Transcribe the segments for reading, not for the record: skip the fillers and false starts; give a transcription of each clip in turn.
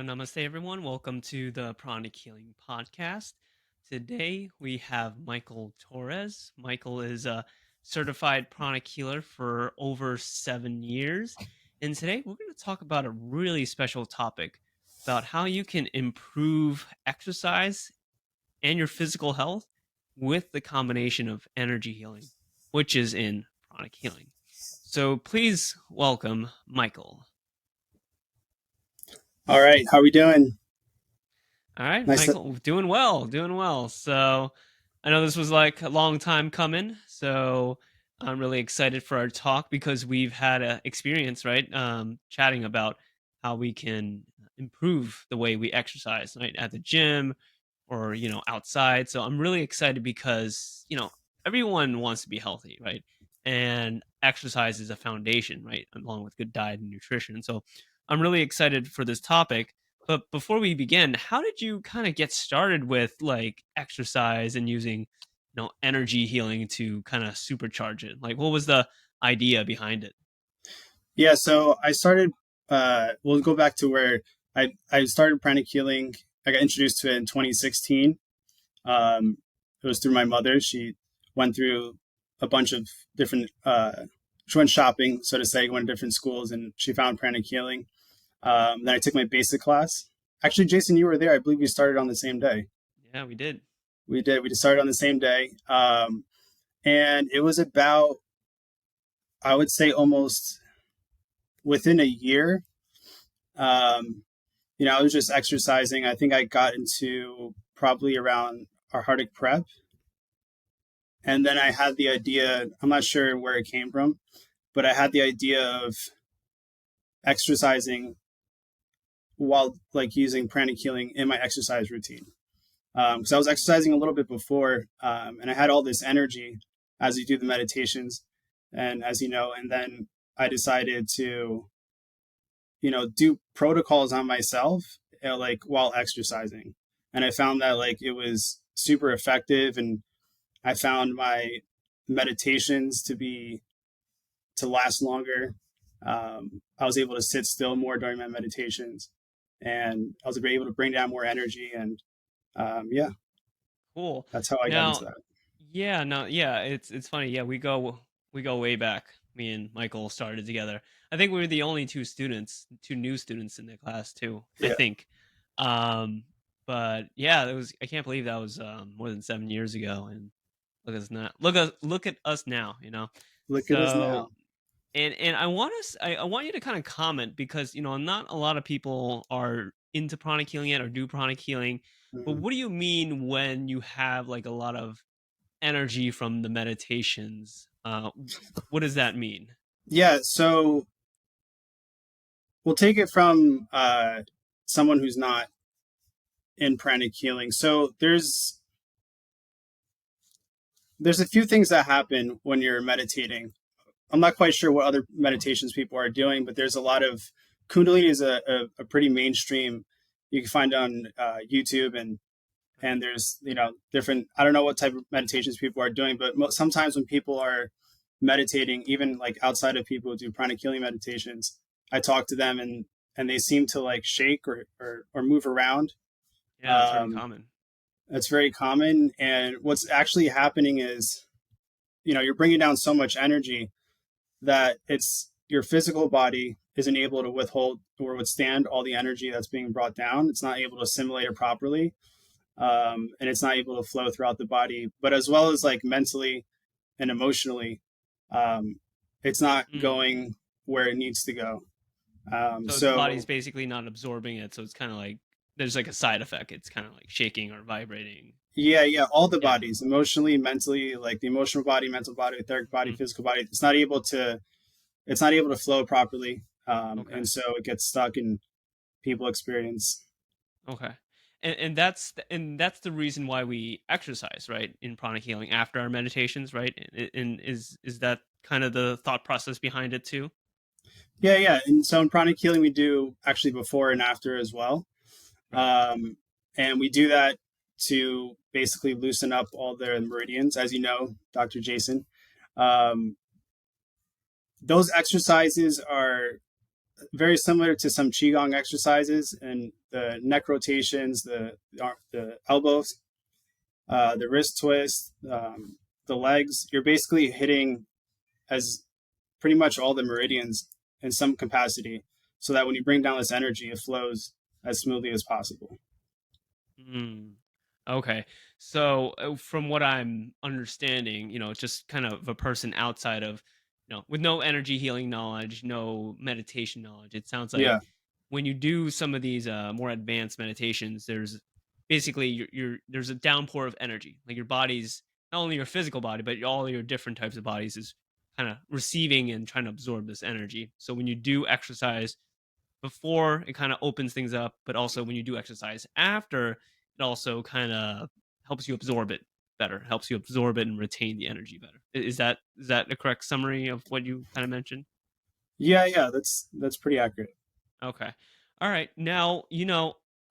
namaste, everyone. Welcome to the Pranic Healing podcast. Today we have Michael Torres. Michael is a certified pranic healer for over 7 years. And today we're going to talk about a really special topic about how you can improve exercise and your physical health with the combination of energy healing, which is in pranic healing. So please welcome Michael. All right, how are we doing? All right, Nice. Michael, doing well, doing well. So I know this was like a long time coming. So I'm really excited for our talk because we've had a experience, right? Chatting about how we can improve the way we exercise, right? At the gym or, outside. So I'm really excited because, everyone wants to be healthy, right? And exercise is a foundation, right? Along with good diet and nutrition. So I'm really excited for this topic. But before we begin, how did you kind of get started with like exercise and using, energy healing to kind of supercharge it? Like, what was the idea behind it? Yeah, so I started. We'll go back to where I started Pranic Healing. I got introduced to it in 2016. Um, it was through my mother. She went through a bunch of different. She went shopping, so to say, went to different schools, and she found Pranic Healing. Then I took my basic class. Actually, Jason, you were there. I believe we started on the same day. Yeah, we did. We did. We just started on the same day, and it was about, I would say, almost within a year. Um, I was just exercising. I think I got into probably around Arctic prep. And then I had the idea, I'm not sure where it came from, but I had the idea of exercising while like using pranic healing in my exercise routine. Because I was exercising a little bit before, and I had all this energy as you do the meditations, and as you know, and then I decided to do protocols on myself, like while exercising. And I found that like it was super effective, and I found my meditations to last longer. I was able to sit still more during my meditations, and I was able to bring down more energy. And yeah, Cool. that's how I got into Now, that. yeah, no, yeah, it's funny. Yeah, we go way back. Me and Michael started together. I think we were the only two new students in the class too. I Yeah, think. Um, but yeah, it was. I can't believe that was more than 7 years ago. And look at us now. Look at us now. look at us So now. and I want you to kind of comment because not a lot of people are into pranic healing yet or do pranic healing. But Mhm. what do you mean when you have like a lot of energy from the meditations? What does that mean? Yeah, so we'll take it from someone who's not in pranic healing. So there's a few things that happen when you're meditating. I'm not quite sure what other meditations people are doing, but there's a lot of Kundalini is a pretty mainstream. You can find on YouTube, and there's different. I don't know what type of meditations people are doing, but sometimes when people are meditating, even like outside of people who do pranic healing meditations, I talk to them, and they seem to like shake or move around. Yeah, that's very Um, common. that's very common, and what's actually happening is you're bringing down so much energy that it's your physical body isn't able to withhold or withstand all the energy that's being brought down. It's not able to assimilate it properly, and it's not able to flow throughout the body. But as well as like mentally and emotionally, um, it's not Mm. going where it needs to go. So the body's So basically not absorbing it, so it's kind of like there's like a side effect. It's kind of like shaking or vibrating. yeah, yeah, all the Yeah. bodies, emotionally, mentally, like the emotional body, mental body, etheric body, Hmm. physical body, it's not able to flow properly, Okay. and so it gets stuck, and people experience. Okay. And that's the reason why we exercise, right? In pranic healing after our meditations, right? And is that kind of the thought process behind it too? Yeah, yeah. And so in pranic healing, we do actually before and after as well. Okay. And we do that to basically loosen up all the meridians, as you know, Dr. Jason. Um, those exercises are very similar to some qigong exercises, and the neck rotations, the elbows, the wrist twist, the legs. You're basically hitting as pretty much all the meridians in some capacity, so that when you bring down this energy, it flows as smoothly as possible. Mm. Okay. So, from what I'm understanding, just kind of a person outside of, with no energy healing knowledge, no meditation knowledge, it sounds like Yeah, when you do some of these more advanced meditations, there's basically there's a downpour of energy. Like your body's not only your physical body, but all your different types of bodies is kind of receiving and trying to absorb this energy. So when you do exercise before, it kind of opens things up, but also when you do exercise after, it also kind of helps you absorb it better, helps you absorb it and retain the energy better. Is that a correct summary of what you kind of mentioned? yeah, yeah. That's pretty accurate. Okay. All right. Now,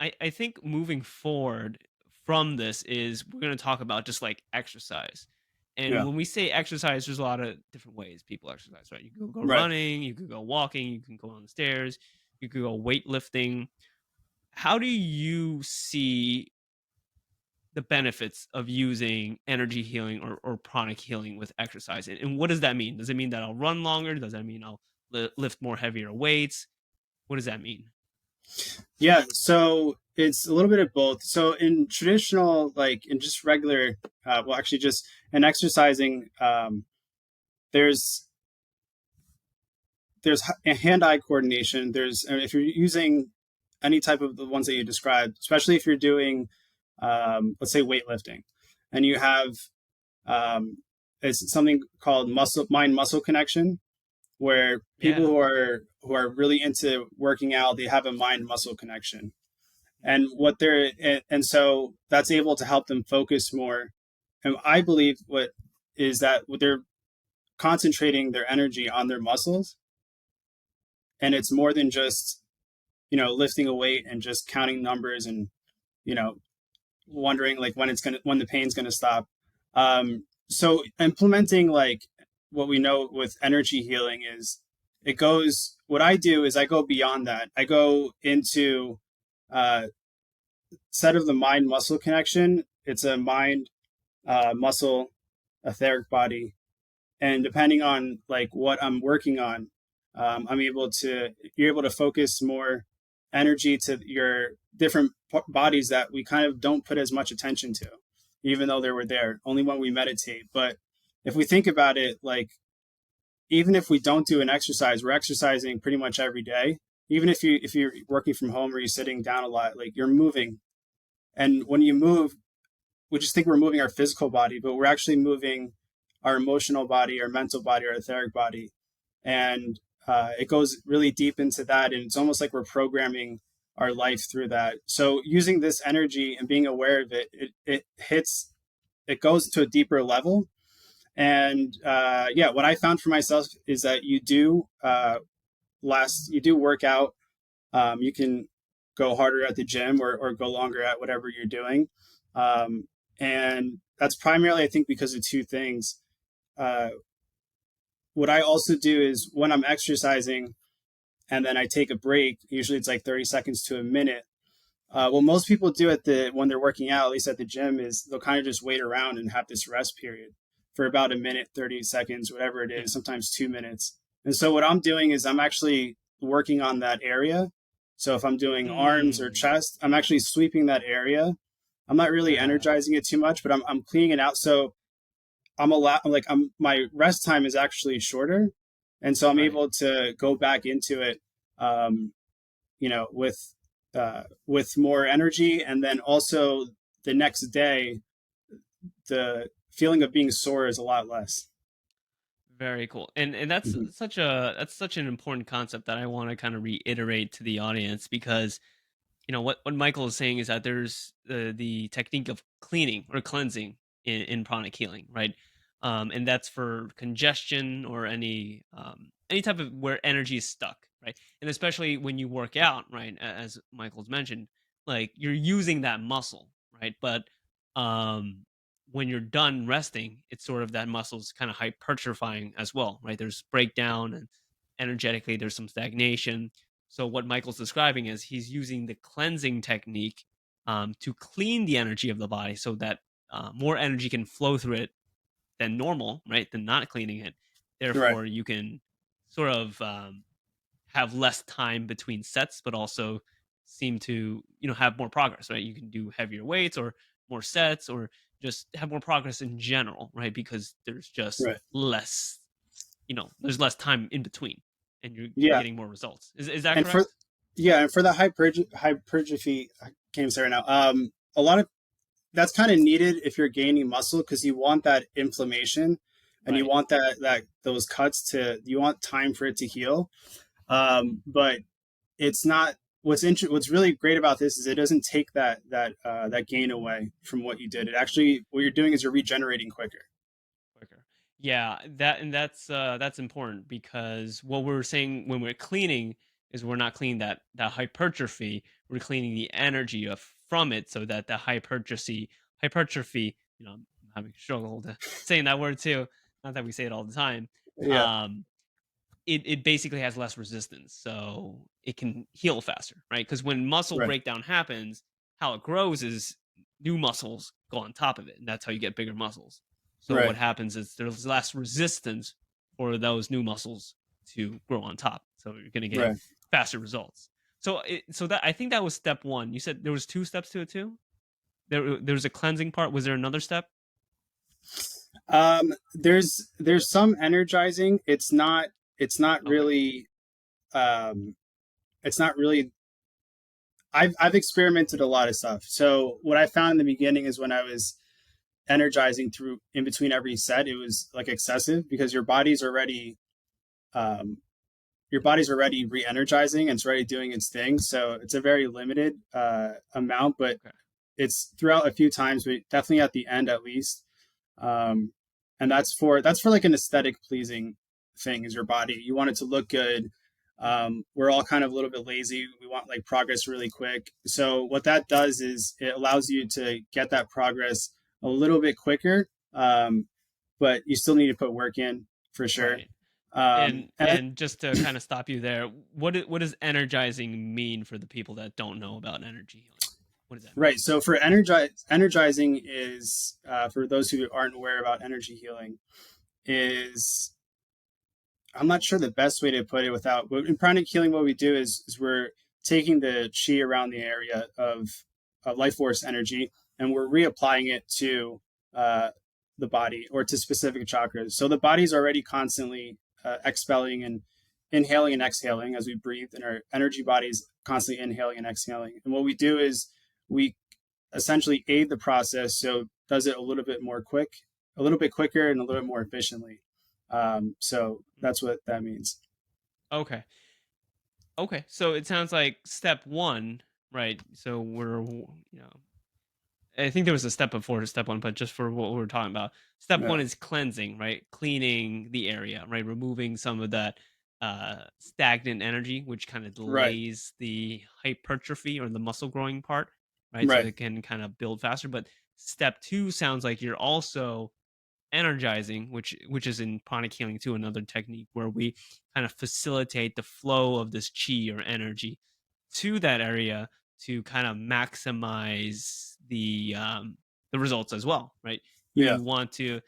I think moving forward from this is we're going to talk about just like exercise. And Yeah, when we say exercise, there's a lot of different ways people exercise, right? You could go right. running, you could go walking, you can go on the stairs, you could go weightlifting. How do you see the benefits of using energy healing or pranic healing with exercise? And what does that mean? Does it mean that I'll run longer? Does that mean I'll lift more heavier weights? What does that mean? Yeah, so it's a little bit of both. So in traditional, like in just regular, well, actually, just in exercising, there's there's hand-eye coordination. There's if you're using any type of the ones that you described, especially if you're doing, let's say, weightlifting, and you have um, it's something called muscle mind muscle connection, where people Yeah. who are really into working out, they have a mind muscle connection, and what they're and so that's able to help them focus more. And I believe what is that they're concentrating their energy on their muscles, and it's more than just lifting a weight and just counting numbers and you know wondering like when the pain's gonna stop. So implementing like what we know with energy healing is it goes. What I do is I go beyond that. I go into uh, set of the mind muscle connection. It's a mind muscle etheric body, and depending on like what I'm working on, I'm able to you're able to focus more energy to your different bodies that we kind of don't put as much attention to, even though they were there only when we meditate. But if we think about it, like even if we don't do an exercise, we're exercising pretty much every day. Even if you're working from home or you're sitting down a lot, like you're moving, and when you move, we just think we're moving our physical body, but we're actually moving our emotional body, our mental body, our etheric body. And it goes really deep into that. And it's almost like we're programming our life through that. So using this energy and being aware of it, it goes to a deeper level. And yeah, what I found for myself is that you do work out. You can go harder at the gym or go longer at whatever you're doing. Um, and that's primarily, I think, because of two things. Uh, what I also do is when I'm exercising and then I take a break, usually it's like 30 seconds to a minute. What most people do when they're working out, at least at the gym, is they'll kind of just wait around and have this rest period for about a minute, 30 seconds, whatever it Yeah. is, sometimes 2 minutes. And so what I'm doing is I'm actually working on that area. So if I'm doing arms or Mm. chest, I'm actually sweeping that area. I'm not really Yeah. energizing it too much, but I'm cleaning it out. So my rest time is actually shorter, and so I'm Right. able to go back into it, um, with more energy, and then also the next day, the feeling of being sore is a lot less. Very cool. And that's Mm-hmm. such an important concept that I want to kind of reiterate to the audience because what Michael is saying is that there's the technique of cleaning or cleansing in pranic healing, right? And that's for congestion or any type of where energy is stuck, right? And especially when you work out, right? As Michael's mentioned, like you're using that muscle, right? But um, when you're done resting, it's sort of that muscle's kind of hypertrophying as well, right? There's breakdown energetically there's some stagnation. So what Michael's describing is he's using the cleansing technique to clean the energy of the body so that more energy can flow through it than normal, right? Than not cleaning it. Right. Therefore, you can sort of have less time between sets, but also seem to have more progress, right? You can do heavier weights or more sets, or just have more progress in general, right? Because there's just Right. less, there's less time in between, and you're Yeah. getting more results. Is that And for correct? yeah, and for the hypertrophy, I can't even say right now. A lot of that's kind of needed if you're gaining muscle because you want that inflammation and you Right. want that those cuts to you want time for it to heal. But it's not what's really great about this is it doesn't take that gain away from what you did. It actually what you're doing is you're regenerating quicker. Quicker. Yeah, that's important, because what we're saying when we're cleaning is we're not cleaning that hypertrophy. We're cleaning the energy from it, so that the hypertrophy. I'm having a struggle to saying that word too. Not that we say it all the time. Yeah. Um, it basically has less resistance, so it can heal faster, right? Because when muscle Right. breakdown happens, how it grows is new muscles go on top of it, and that's how you get bigger muscles. So what Right. happens is there's less resistance for those new muscles to grow on top, so you're going to get Right. faster results. So that, I think that was step one. You said there was two steps to it too. There was a cleansing part. Was there another step? There's some energizing. It's not Okay. really um it's not really I've experimented a lot of stuff. So what I found in the beginning is when I was energizing through in between every set, it was like excessive because um your body's already re-energizing and it's already doing its thing. So it's a very limited amount, but Okay. it's throughout a few times, but definitely at the end at least. Um, and that's for like an aesthetic pleasing thing. Is your body? You want it to look good. We're all kind of a little bit lazy. We want like progress really quick. So what that does is it allows you to get that progress a little bit quicker. But you still need to put work in for sure. Right. Um, And and and just to kind of stop you there, what does energizing mean for the people that don't know about energy healing? What does that mean? Right. So for energizing is for those who aren't aware about energy healing is I'm not sure the best way to put it without. But in pranic healing, what we do is we're taking the chi around the area of life force energy and we're reapplying it to uh, the body or to specific chakras. So the body's already constantly expelling and inhaling and exhaling as we breathe, and our energy body's constantly inhaling and exhaling. And what we do is we essentially aid the process, so it does it a little bit quicker, and a little bit more efficiently. So Mm. that's what that means. Okay. Okay. So it sounds like step one, right? So I think there was a step before step one, but just for what we're talking about, step Yeah. one is cleansing, right? Cleaning the area, right? Removing some of that stagnant energy, which kind of Right. delays the hypertrophy or the muscle growing part, right? So Right. it can kind of build faster. But step two sounds like you're also energizing, which is in pranic healing too, another technique where we kind of facilitate the flow of this chi or energy to that area to kind of maximize the results as well, right? You Yeah. want to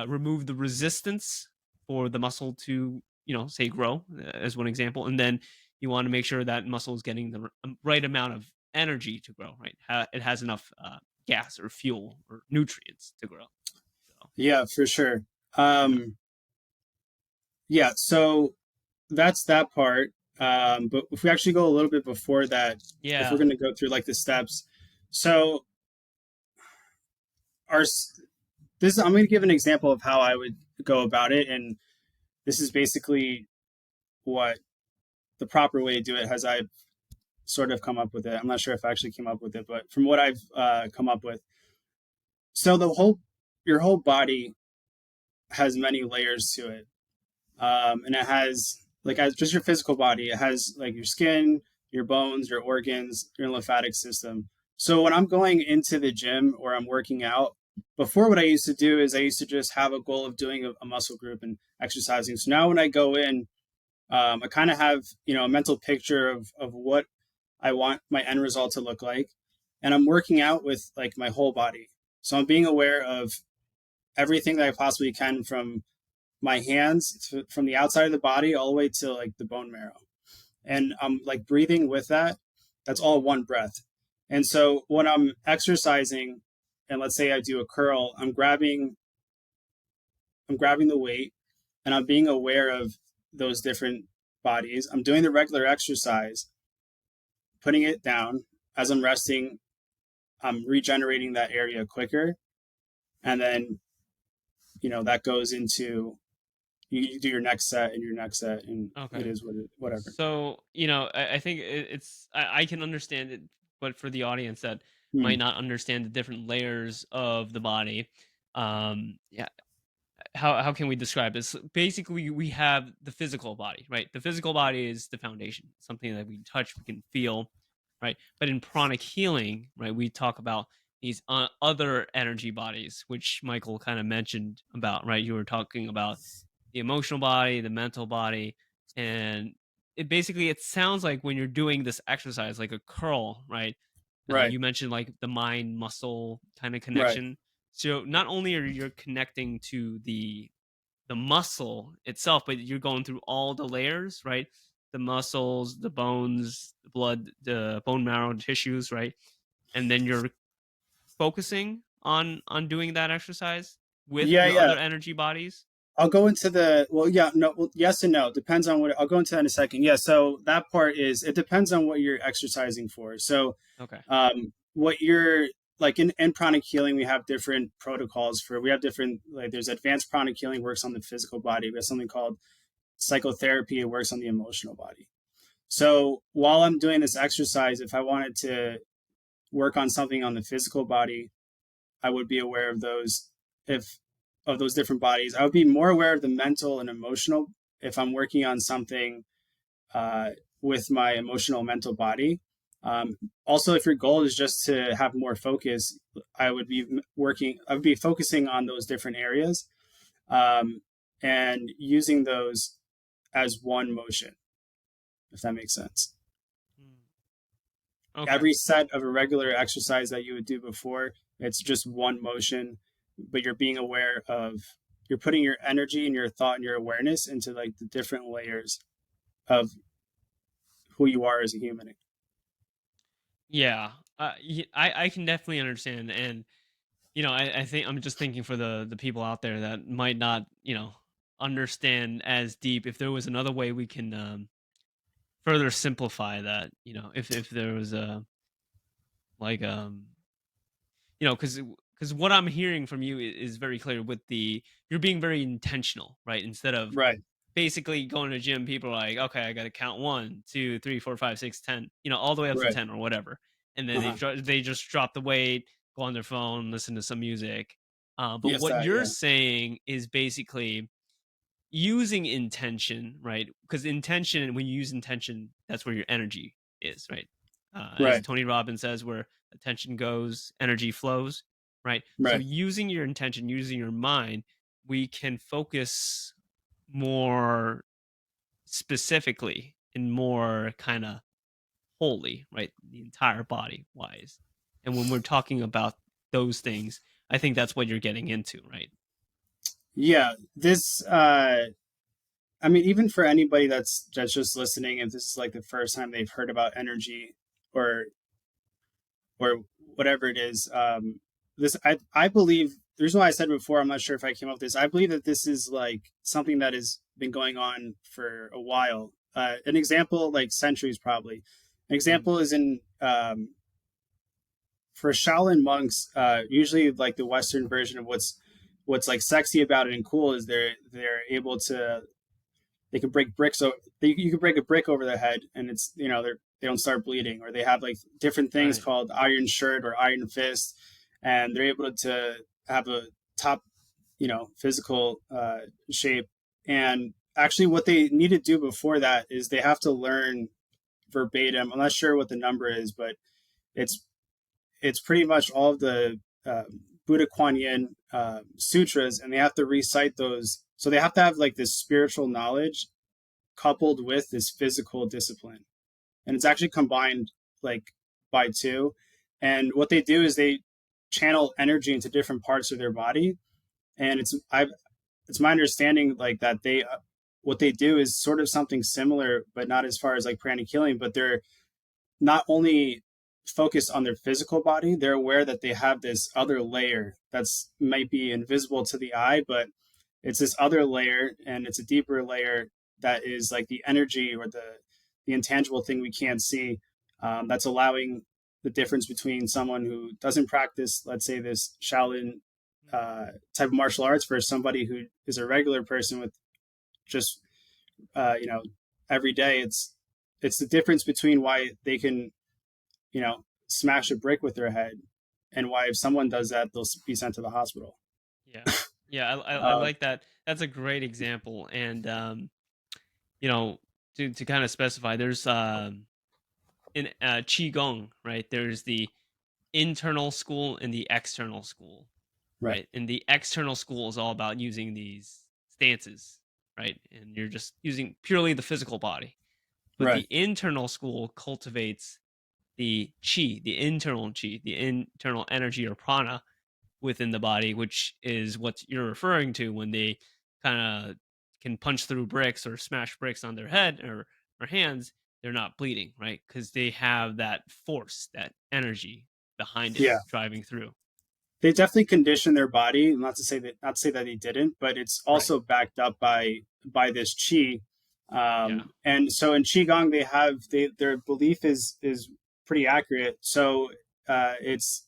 remove the resistance for the muscle to, say grow, as one example, and then you want to make sure that muscle is getting the right amount of energy to grow, right? It has enough gas or fuel or nutrients to grow. So, Yeah, for sure. yeah. Yeah. So that's that part. But if we actually go a little bit before that, if we're Yeah. going to go through like the steps, so our this I'm going to give an example of how I would go about it, and this is basically what the proper way to do it as I've sort of come up with it. I'm not sure if I actually came up with it, but from what I've come up with, so your whole body has many layers to it, and it has like as just your physical body. It has like your skin, your bones, your organs, your lymphatic system. So when I'm going into the gym or I'm working out, before what I used to do is I used to just have a goal of doing a muscle group and exercising. So now when I go in, I kind of have, a mental picture of what I want my end result to look like. And I'm working out with like my whole body. So I'm being aware of everything that I possibly can, from my hands from the outside of the body all the way to like the bone marrow. And I'm like breathing with that. That's all one breath. And so when I'm exercising, and let's say I do a curl, I'm grabbing the weight, and I'm being aware of those different bodies. I'm doing the regular exercise, putting it down. As I'm resting, I'm regenerating that area quicker. And then, that goes into, you do your next set and your next set, and it Okay. is whatever. So, I think I can understand it, but for the audience that might Hmm. not understand the different layers of the body, yeah, how can we describe this? Basically, we have the physical body, right? The physical body is the foundation, something that we can touch, we can feel, right? But in pranic healing, right, we talk about these other energy bodies, which Michael kind of mentioned about, right? You were talking about the emotional body, the mental body, and it sounds like when you're doing this exercise, like a curl, right? Right, You mentioned like the mind muscle kind of right. connection. So not only are you connecting to the muscle itself, but you're going through all the layers, right? The muscles, the bones, the blood, the bone marrow tissues, right? And then you're focusing on doing that exercise with Yeah, your yeah. other energy bodies. I'll go into well, yeah, no, well, yes and no. Depends on what. I'll go into that in a second. Yeah, so that part is, it depends on what you're exercising for. So, Okay. what you're like in pranic healing, we have different protocols for. We have different, like, there's advanced pranic healing, works on the physical body. We have something called psychotherapy. It works on the emotional body. So while I'm doing this exercise, if I wanted to work on something on the physical body, I would be aware of those. If of those different bodies, I would be more aware of the mental and emotional if I'm working on something uh, with my emotional mental body. Also, if your goal is just to have more focus, I would be focusing on those different areas, um, and using those as one motion, if that makes sense. Mm. Okay. Every set of a regular exercise that you would do before, it's just one motion, but you're being aware of, you're putting your energy and your thought and your awareness into like the different layers of who you are as a human. Yeah. I can definitely understand, and I think I'm just thinking for the people out there that might not understand as deep. If there was another way we can further simplify that, if there was a like because what I'm hearing from you is very clear with the you're being very intentional, right? Instead of Right, basically going to the gym, people are like, okay, I got to count 1, 2, 3, 4, 5, 6, 10, all the way up to right. 10 or whatever, and then Uh-huh. they just drop the weight, go on their phone, listen to some music. But Yes, what that, you're yeah. saying is basically using intention, right? Because intention, when you use intention, that's where your energy is, right? As Right, Tony Robbins says, where attention goes, energy flows, right? So right. using your intention, using your mind, we can focus more specifically and more kind of wholly, right? The entire body wise. And when we're talking about those things, I think that's what you're getting into, right? Yeah, this I mean, even for anybody that's just listening, if this is like the first time they've heard about energy, or or whatever it is, this I believe, the reason why I said before, I'm not sure if I came up with this, I believe that this is like something that has been going on for a while. An example, like centuries probably. An Mm, example is in, for Shaolin monks, usually like the Western version of what's like sexy about it and cool is they're able to, they can break bricks. So you can break a brick over their head, and it's, they don't start bleeding. Or they have like different things right. called iron shirt or iron fist, and they're able to have a top, physical shape. And actually, what they need to do before that is they have to learn verbatim. I'm not sure what the number is, but it's it's pretty much all of the Buddha Kuan Yin sutras, and they have to recite those. So they have to have like this spiritual knowledge coupled with this physical discipline, and it's actually combined like by two. And what they do is they channel energy into different parts of their body, and it's my understanding like that they what they do is sort of something similar, but not as far as like pranic healing. But they're not only focused on their physical body, they're aware that they have this other layer that's might be invisible to the eye, but it's this other layer, and it's a deeper layer that is like the energy or the intangible thing we can't see, that's allowing the difference between someone who doesn't practice, let's say, this Shaolin type of martial arts versus somebody who is a regular person with just you know every day. It's the difference between why they can smash a brick with their head, and why if someone does that they'll be sent to the hospital. Yeah. Yeah, I uh, like that. That's a great example. And you know, to kind of specify, there's in qigong, right? There's the internal school and the external school, right, right? And the external school is all about using these stances, right? And you're just using purely the physical body. But right, the internal school cultivates the chi, the internal energy or prana within the body, which is what you're referring to when they kind of can punch through bricks or smash bricks on their head or hands. They're not bleeding, right? Because they have that force, that energy behind it yeah. driving through. They definitely condition their body, not to say that he didn't, but it's Right. also backed up by this chi. Yeah. And so in qigong their belief is pretty accurate. So it's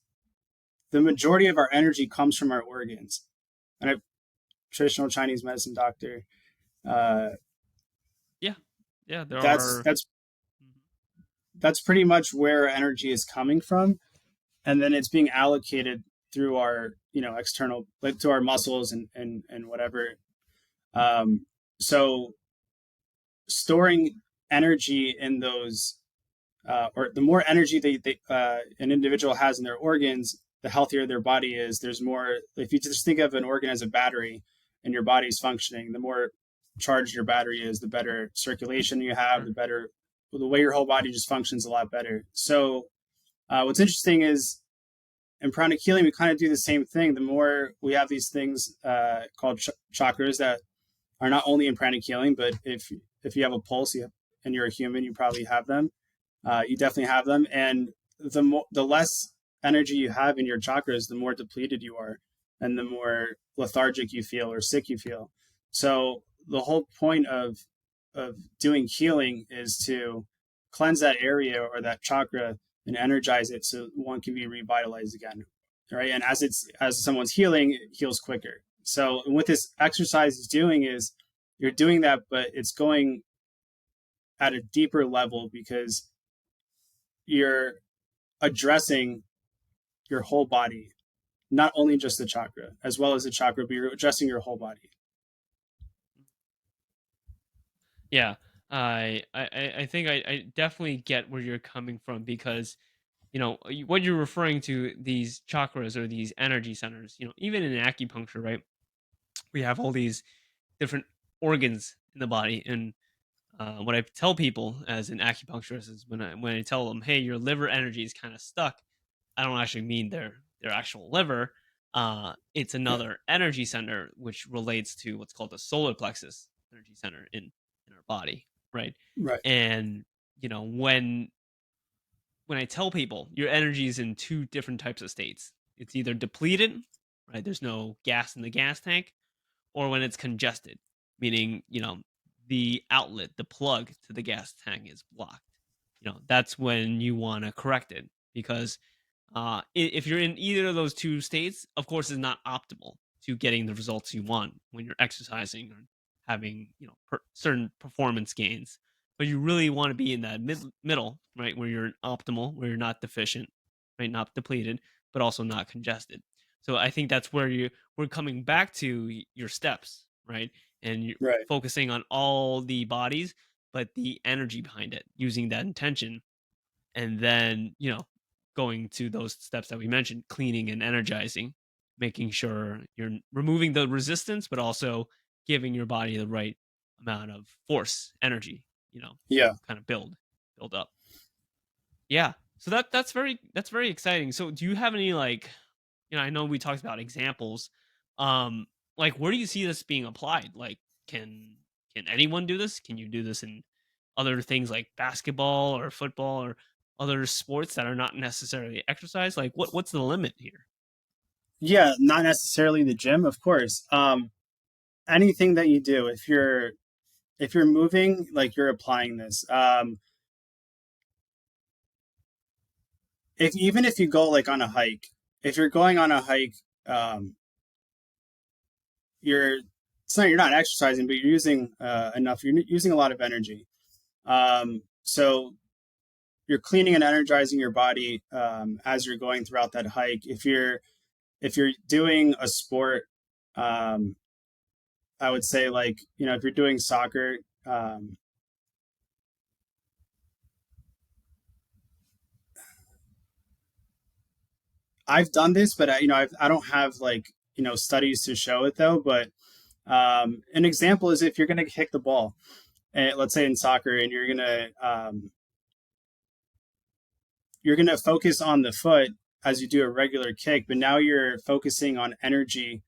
the majority of our energy comes from our organs. And a traditional Chinese medicine doctor, uh, Yeah. Yeah. There that's are. that's Mhm. that's pretty much where energy is coming from, and then it's being allocated through our external, like to our muscles and whatever. So storing energy in those, or the more energy an individual has in their organs, the healthier their body is. There's more. If you just think of an organ as a battery and your body's functioning, the more charged your battery is, the better circulation you have, Sure. the way your whole body just functions a lot better. So what's interesting is in pranic healing, we kind of do the same thing. The more we have these things called chakras that are not only in pranic healing, but if you have a pulse, and you're a human, you probably have them. You definitely have them, and the less energy you have in your chakras, the more depleted you are, and the more lethargic you feel or sick you feel. So the whole point of doing healing is to cleanse that area or that chakra and energize it so one can be revitalized again, right? And as someone's healing, it heals quicker. So what this exercise is doing is you're doing that, but it's going at a deeper level because you're addressing your whole body, not only just the chakra, as well as the chakra, but you're addressing your whole body. Yeah. I think I definitely get where you're coming from because what you're referring to, these chakras or these energy centers, even in acupuncture, right? We have all these different organs in the body. And what I tell people as an acupuncturist is when I tell them, hey, your liver energy is kind of stuck, I don't actually mean their actual liver. It's Yeah, another energy center which relates to what's called the solar plexus energy center in our body, right? right, And when I tell people your energy is in two different types of states, it's either depleted, right? There's no gas in the gas tank, or when it's congested, meaning, the outlet, the plug to the gas tank is blocked. That's when you want to correct it because if you're in either of those two states, of course, it's not optimal to getting the results you want when you're exercising or having certain performance gains. But you really want to be in that middle, right, where you're optimal, where you're not deficient, right, not depleted, but also not congested. So I think that's where we're coming back to your steps, right, and you're right, focusing on all the bodies, but the energy behind it, using that intention, and then going to those steps that we mentioned, cleaning and energizing, making sure you're removing the resistance but also giving your body the right amount of force, energy, Yeah. kind of build up. Yeah. So that's very exciting. So do you have any like, I know we talked about examples. Like where do you see this being applied? Like can anyone do this? Can you do this in other things like basketball or football or other sports that are not necessarily exercise? Like what's the limit here? Yeah, not necessarily the gym, of course. Anything that you do, if you're moving, like you're applying this. If even if you go like on a hike, if you're going on a hike, um, you're you're not exercising, but you're using enough. You're using a lot of energy. So you're cleaning and energizing your body as you're going throughout that hike. If you're doing a sport, um, I would say like if you're doing soccer. I've done this, but I don't have like studies to show it though. But an example is if you're going to kick the ball, and let's say in soccer, and you're gonna focus on the foot as you do a regular kick, but now you're focusing on energy,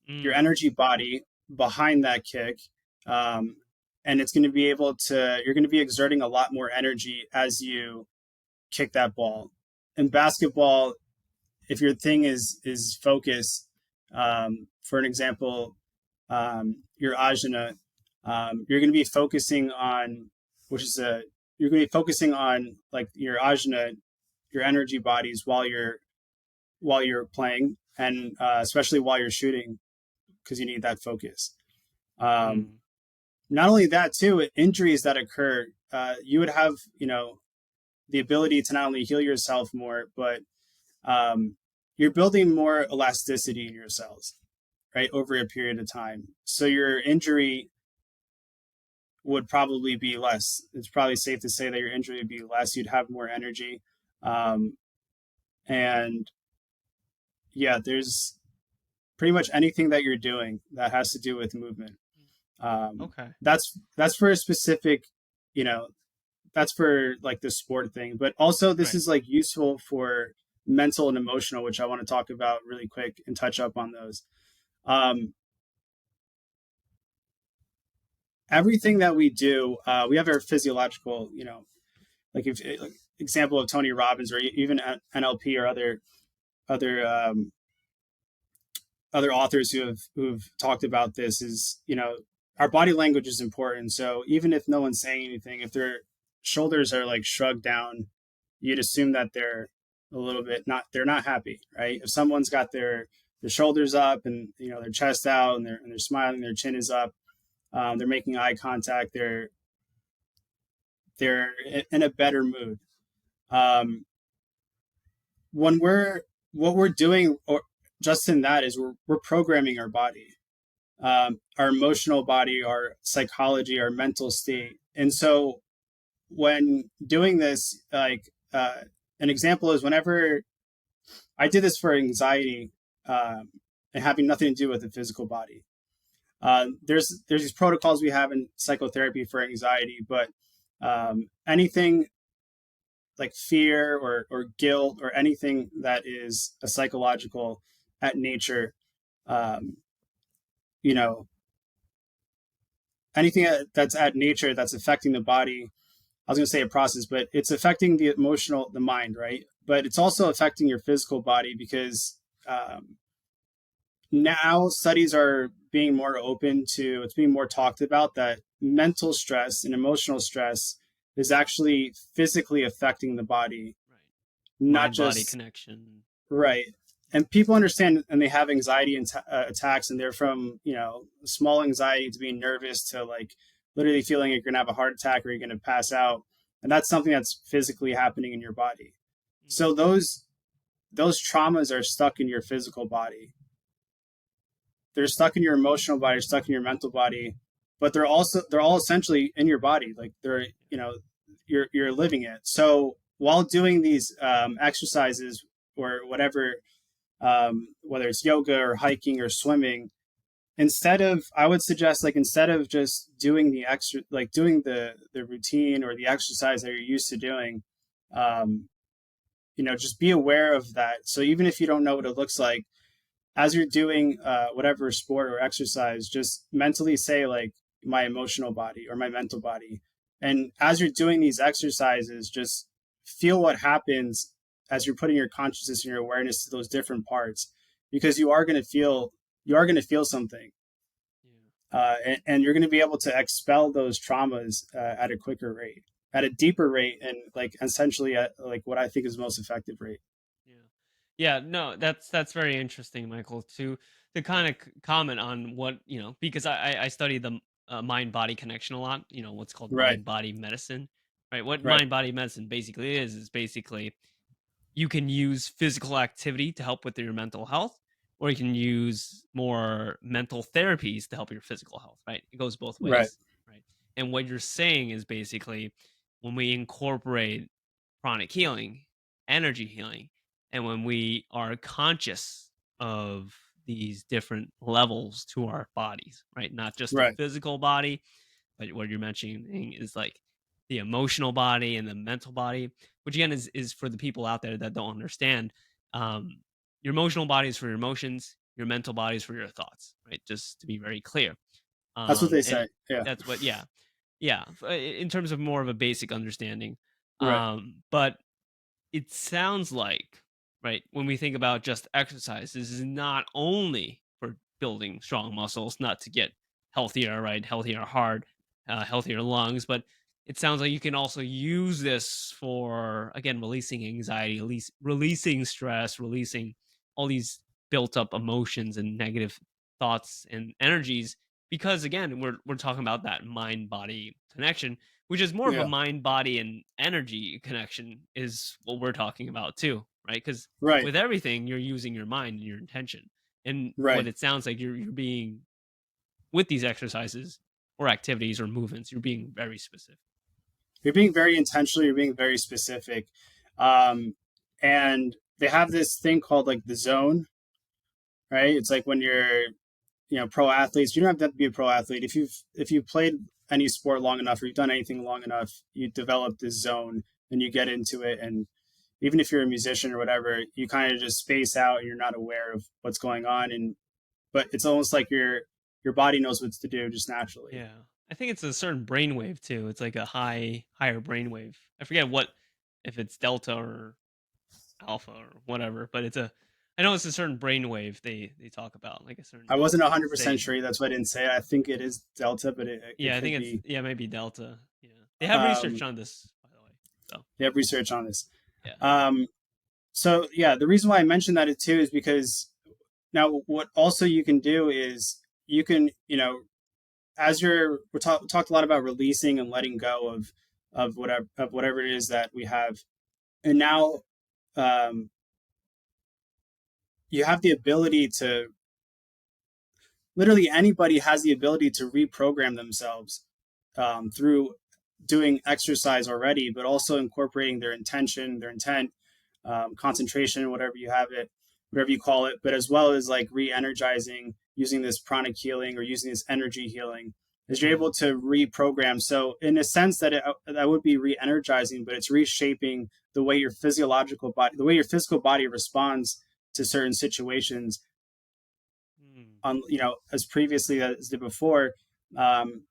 your Mm, energy body behind that kick, um, and it's going to be able to. You're going to be exerting a lot more energy as you kick that ball. In basketball, if your thing is focus, for an example, your ajna, you're going to be focusing on, which is a you're going to be focusing on like your ajna, your energy bodies while you're playing, and especially while you're shooting, because you need that focus. Um, mm, Not only that, too, injuries that occur, you would have the ability to not only heal yourself more, but um, you're building more elasticity in your cells, right, over a period of time. So your injury would probably be less. It's probably safe to say that your injury would be less. You'd have more energy. Um, and yeah, there's pretty much anything that you're doing that has to do with movement. okay. That's for a specific, you know, that's for like the sport thing. But also this Right. is like useful for mental and emotional, which I want to talk about really quick and touch up on those. Um, Everything that we do, we have our physiological, like if like example of Tony Robbins or even NLP or other other authors who've talked about this is our body language is important. So even if no one's saying anything, if their shoulders are like shrugged down, you'd assume that they're a little bit not they're not happy, right? If someone's got their shoulders up and their chest out and they're smiling, their chin is up, they're making eye contact, they're in a better mood. Um, when we're what we're doing or just in that is we're programming our body, our emotional body, our psychology, our mental state. And so when doing this, like an example is whenever I did this for anxiety, and having nothing to do with the physical body. There's these protocols we have in psychotherapy for anxiety, but anything like fear or guilt or anything that is a psychological at nature, um, you know, anything that's at nature that's affecting the body. I was going to say a process, but it's affecting the mind, right? But it's also affecting your physical body because um, now studies are being more open to, it's being more talked about that mental stress and emotional stress is actually physically affecting the body, Right. not Mind body just connection. right. And people understand and they have anxiety attacks, and they're from small anxiety to being nervous to like literally feeling like you're gonna have a heart attack or you're gonna pass out, and that's something that's physically happening in your body. Mm, So those traumas are stuck in your physical body. They're stuck in your emotional body, stuck in your mental body, but they're all essentially in your body. Like they're you're living it. So while doing these exercises or whatever, whether it's yoga or hiking or swimming, I would suggest, like, instead of just doing the extra, like doing the routine or the exercise that you're used to doing, um, just be aware of that. So even if you don't know what it looks like, as you're doing whatever sport or exercise, just mentally say, like, my emotional body or my mental body. And as you're doing these exercises, just feel what happens as you're putting your consciousness and your awareness to those different parts, because you are going to feel something, Yeah. and you're going to be able to expel those traumas at a quicker rate, at a deeper rate, and like essentially at like what I think is the most effective rate. Yeah. Yeah, no, that's very interesting, Michael, to kind of comment on what, because I study the mind body connection a lot, what's called Right, mind body medicine, right? What right, mind body medicine basically is basically you can use physical activity to help with your mental health, or you can use more mental therapies to help your physical health, right? It goes both right. ways, right? And what you're saying is basically when we incorporate chronic healing, energy healing, and when we are conscious of these different levels to our bodies, right? Not just the Right. physical body, but what you're mentioning is like the emotional body and the mental body, which again is for the people out there that don't understand. Um, your emotional body is for your emotions, your mental body is for your thoughts, right? Just to be very clear. That's what they And say. Yeah. that's what, yeah, yeah. In terms of more of a basic understanding, Right. but it sounds like, right, when we think about just exercise, this is not only for building strong muscles, not to get healthier, right? Healthier heart, healthier lungs, but it sounds like you can also use this for, again, releasing anxiety, releasing stress, releasing all these built up emotions and negative thoughts and energies. Because again, we're talking about that mind body connection, which is more of a Yeah. mind, body, and energy connection is what we're talking about too, right? Because Right. with everything, you're using your mind and your intention. And what Right. it sounds like you're being with these exercises or activities or movements, you're being very specific. You're being very intentional. You're being very specific. Um, and they have this thing called like the zone, right? It's like when you're, pro athletes. You don't have to be a pro athlete. If you've played any sport long enough, or you've done anything long enough, you develop this zone and you get into it. And even if you're a musician or whatever, you kind of just space out and you're not aware of what's going on. And but it's almost like your body knows what to do just naturally. Yeah. I think it's a certain brainwave too. It's like a higher brainwave. I forget what, if it's delta or alpha or whatever, but I know it's a certain brainwave they talk about, like a certain I wasn't 100% state. sure. That's why I didn't say it. I think it is delta, but it Yeah, I could think it's, be. yeah, maybe delta. Yeah. They have research Um, on this, by the way. So, they have research on this. yeah. Um, so yeah, the reason why I mentioned that too is because now what also you can do is you can, as talked a lot about releasing and letting go of whatever it is that we have, and now um, you have the ability to, literally anybody has the ability to reprogram themselves through doing exercise already, but also incorporating their intent, concentration, whatever you have it, whatever you call it, but as well as like re-energizing using this pranic healing or using this energy healing, is you're Yeah. able to reprogram. So in a sense that would be re-energizing, but it's reshaping the way your physical body responds to certain situations Mm, on, as previously as did before. um,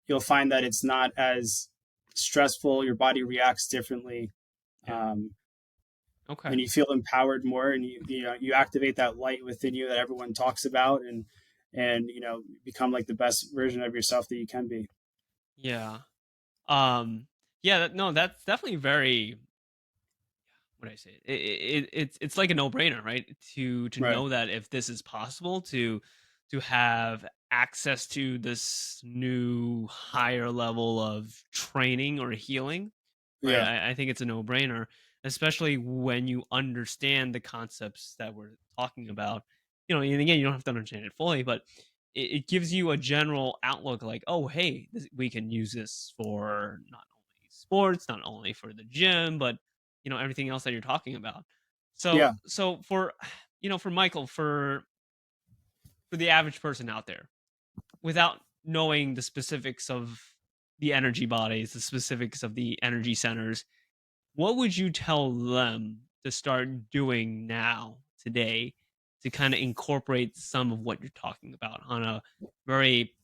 you'll find that it's not as stressful. Your body reacts differently, yeah. um, Okay. and you feel empowered more, and you activate that light within you that everyone talks about, and become like the best version of yourself that you can be. Yeah. Um, yeah, no, that's definitely very, what do I say? It's like a no-brainer, right? To Right. know that if this is possible to have access to this new higher level of training or healing, right? Yeah. I think it's a no-brainer, especially when you understand the concepts that we're talking about. And again, you don't have to understand it fully, but it gives you a general outlook like, oh, hey, we can use this for not only sports, not only for the gym, but everything else that you're talking about. So Yeah. for for Michael, for for the average person out there, without knowing the specifics of the energy bodies, the specifics of the energy centers, what would you tell them to start doing now, today, to kind of incorporate some of what you're talking about on a very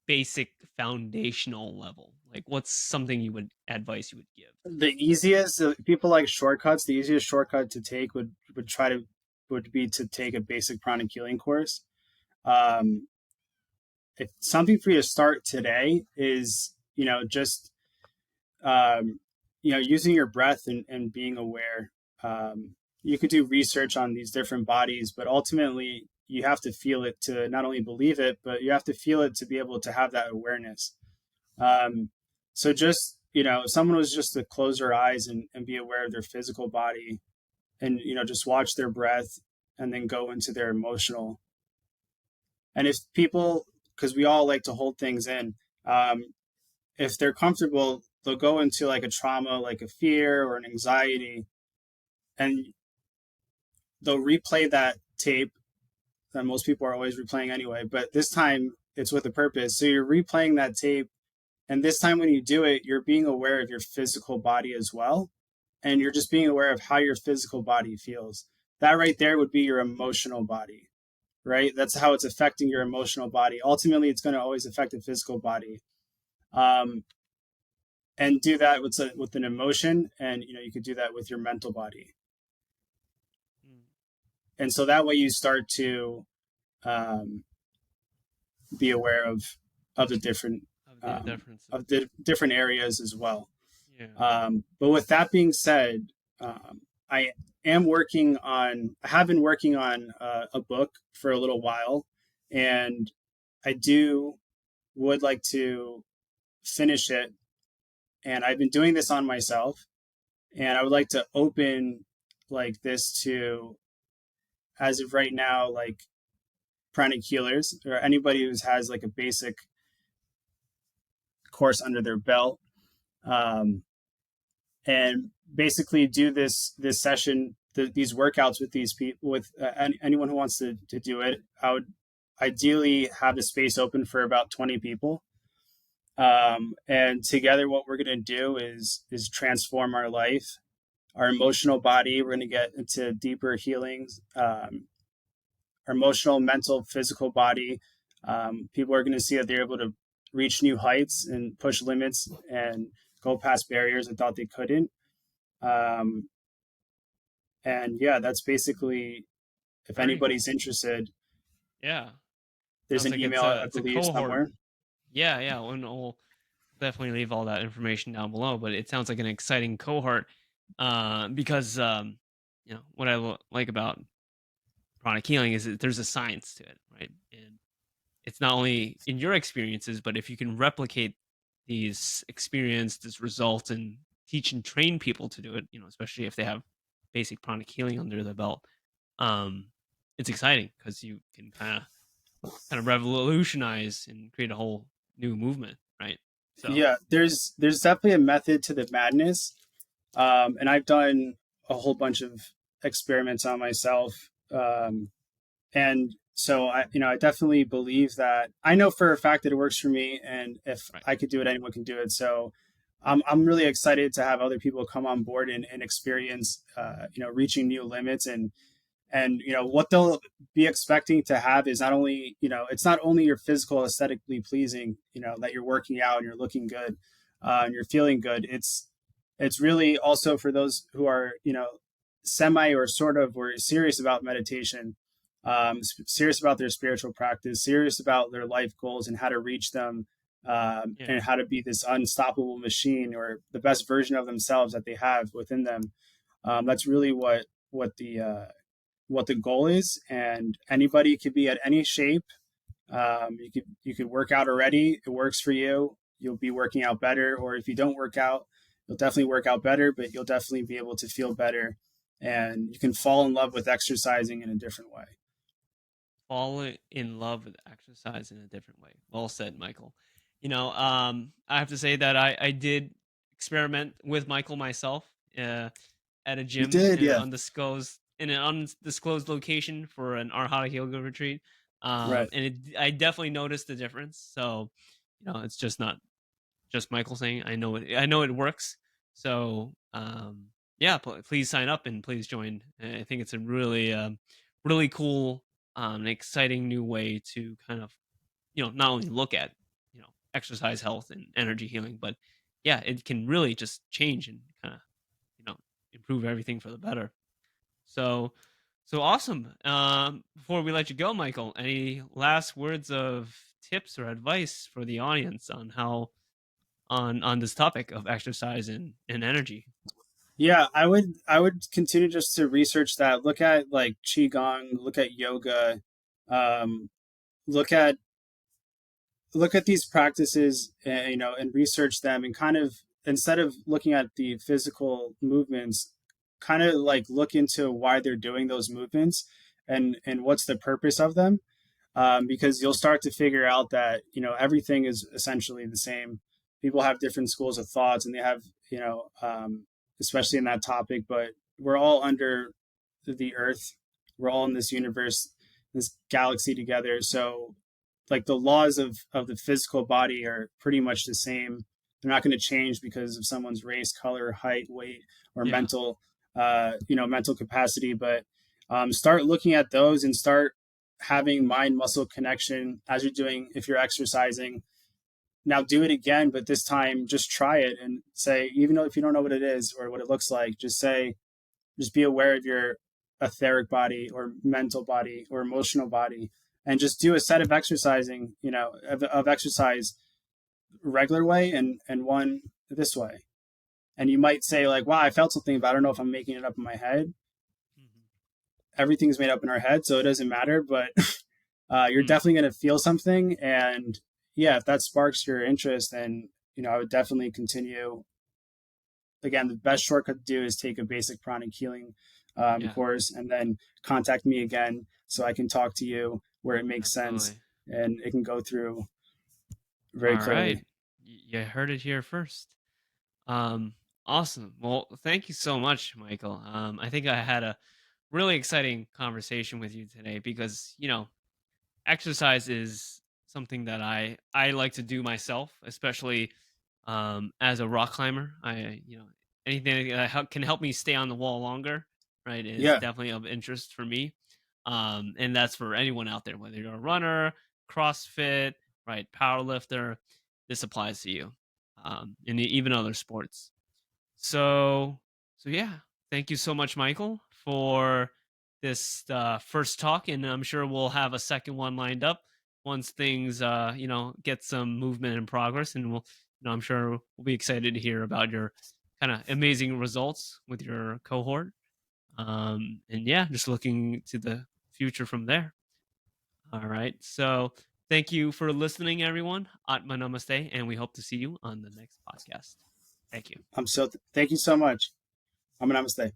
basic foundational level? Like, what's something you would advice you would give? The easiest, people like shortcuts. The easiest shortcut to take would be to take a basic pranic healing course. Um, if something for you to start today is, just using your breath and being aware. You could do research on these different bodies, but ultimately you have to feel it to not only believe it, but you have to feel it to be able to have that awareness. Um, so just, if someone was just to close their eyes and be aware of their physical body and, just watch their breath and then go into their emotional. And if people, because we all like to hold things in, if they're comfortable, they'll go into like a trauma, like a fear or an anxiety, and they'll replay that tape that most people are always replaying anyway. But this time it's with a purpose. So you're replaying that tape. And this time when you do it, you're being aware of your physical body as well. And you're just being aware of how your physical body feels. That right there would be your emotional body, right? That's how it's affecting your emotional body. Ultimately, it's going to always affect the physical body. And do that with an emotion, and you could do that with your mental body, Mm. and so that way you start to um, be aware of the different Of the differences. of the different areas as well. Yeah. But with that being said, I I have been working on a book for a little while, and I would like to finish it. And I've been doing this on myself, and I would like to open like this to, as of right now, like pranic healers or anybody who has like a basic course under their belt, um, and basically do this session, these workouts with these people, with anyone who wants to do it. I would ideally have the space open for about 20 people. And together what we're going to do is transform our life, our emotional body. We're going to get into deeper healings, our emotional, mental, physical body. People are going to see that they're able to reach new heights and push limits and go past barriers they thought they couldn't. Um, and yeah, that's basically, if Very anybody's cool. interested, Yeah. there's Sounds an like email, I it's a believe, cohort. somewhere. Yeah, yeah. And we'll definitely leave all that information down below. But it sounds like an exciting cohort, because what I like about chronic healing is that there's a science to it, right? And it's not only in your experiences, but if you can replicate these experiences, results, and teach and train people to do it, especially if they have basic chronic healing under their belt, um, it's exciting because you can kind of revolutionize and create a whole new movement, right? So, Yeah, there's definitely a method to the madness. And I've done a whole bunch of experiments on myself. And so I definitely believe that. I know for a fact that it works for me, and if right. I could do it, anyone can do it. So I'm really excited to have other people come on board and experience, reaching new limits. And what they'll be expecting to have is not only, it's not only your physical aesthetically pleasing, that you're working out and you're looking good, and you're feeling good. It's really also for those who are, semi or sort of or serious about meditation, serious about their spiritual practice, serious about their life goals and how to reach them, Yeah. and how to be this unstoppable machine or the best version of themselves that they have within them. That's really what the goal is, and anybody could be at any shape. You could work out already. It works for you. You'll be working out better, or if you don't work out, you'll definitely work out better. But you'll definitely be able to feel better, and you can fall in love with exercising in a different way. Fall in love with exercise in a different way. Well said, Michael. I have to say that I did experiment with Michael myself, at a You gym did, yeah. in an undisclosed location for an Arhata yoga retreat. Right. And I definitely noticed the difference. So, it's just not just Michael saying, I know it works. So, yeah, please sign up and please join. I think it's a really, really cool, and exciting new way to kind of, not only look at, exercise, health, and energy healing, but yeah, it can really just change and kind of, you know, improve everything for the better. So, so awesome. Before we let you go, Michael, any last words of tips or advice for the audience on how on this topic of exercise and energy? Yeah, I would continue just to research that. Look at like qigong, look at yoga, um, look at these practices, and research them, and kind of, instead of looking at the physical movements, kind of like look into why they're doing those movements, and what's the purpose of them, because you'll start to figure out that everything is essentially the same. People have different schools of thoughts, and they have, especially in that topic, but we're all under the earth. We're all in this universe, this galaxy together. So, like, the laws of the physical body are pretty much the same. They're not going to change because of someone's race, color, height, weight, or Yeah, mental capacity. But start looking at those, and start having mind muscle connection as you're doing, if you're exercising. Now do it again, but this time just try it and say, even though if you don't know what it is or what it looks like, just be aware of your etheric body or mental body or emotional body, and just do a set of exercising, of exercise, regular way, and one this way. And you might say, like, wow, I felt something, but I don't know if I'm making it up in my head. hmm Everything's made up in our head, so it doesn't matter. But you're mm, definitely going to feel something. And yeah, if that sparks your interest, then I would definitely continue. Again, the best shortcut to do is take a basic pranic healing yeah, course, and then contact me again so I can talk to you where it makes sense, absolutely. and it can go through very All right, clearly. you heard it here first. Um, awesome. Well, thank you so much, Michael. I think I had a really exciting conversation with you today because exercise is something that I like to do myself, especially as a rock climber. Anything that can help me stay on the wall longer, right, is Yeah, definitely of interest for me. And that's for anyone out there, whether you're a runner, CrossFit, right, power lifter. This applies to you, and even other sports. So, so yeah, thank you so much, Michael, for this first talk, and I'm sure we'll have a second one lined up once things, get some movement and progress, and I'm sure we'll be excited to hear about your kind of amazing results with your cohort. And yeah, just looking to the future from there. All right, so thank you for listening, everyone. Atma Namaste, and we hope to see you on the next podcast. Thank you. thank you so much. I'm a namaste.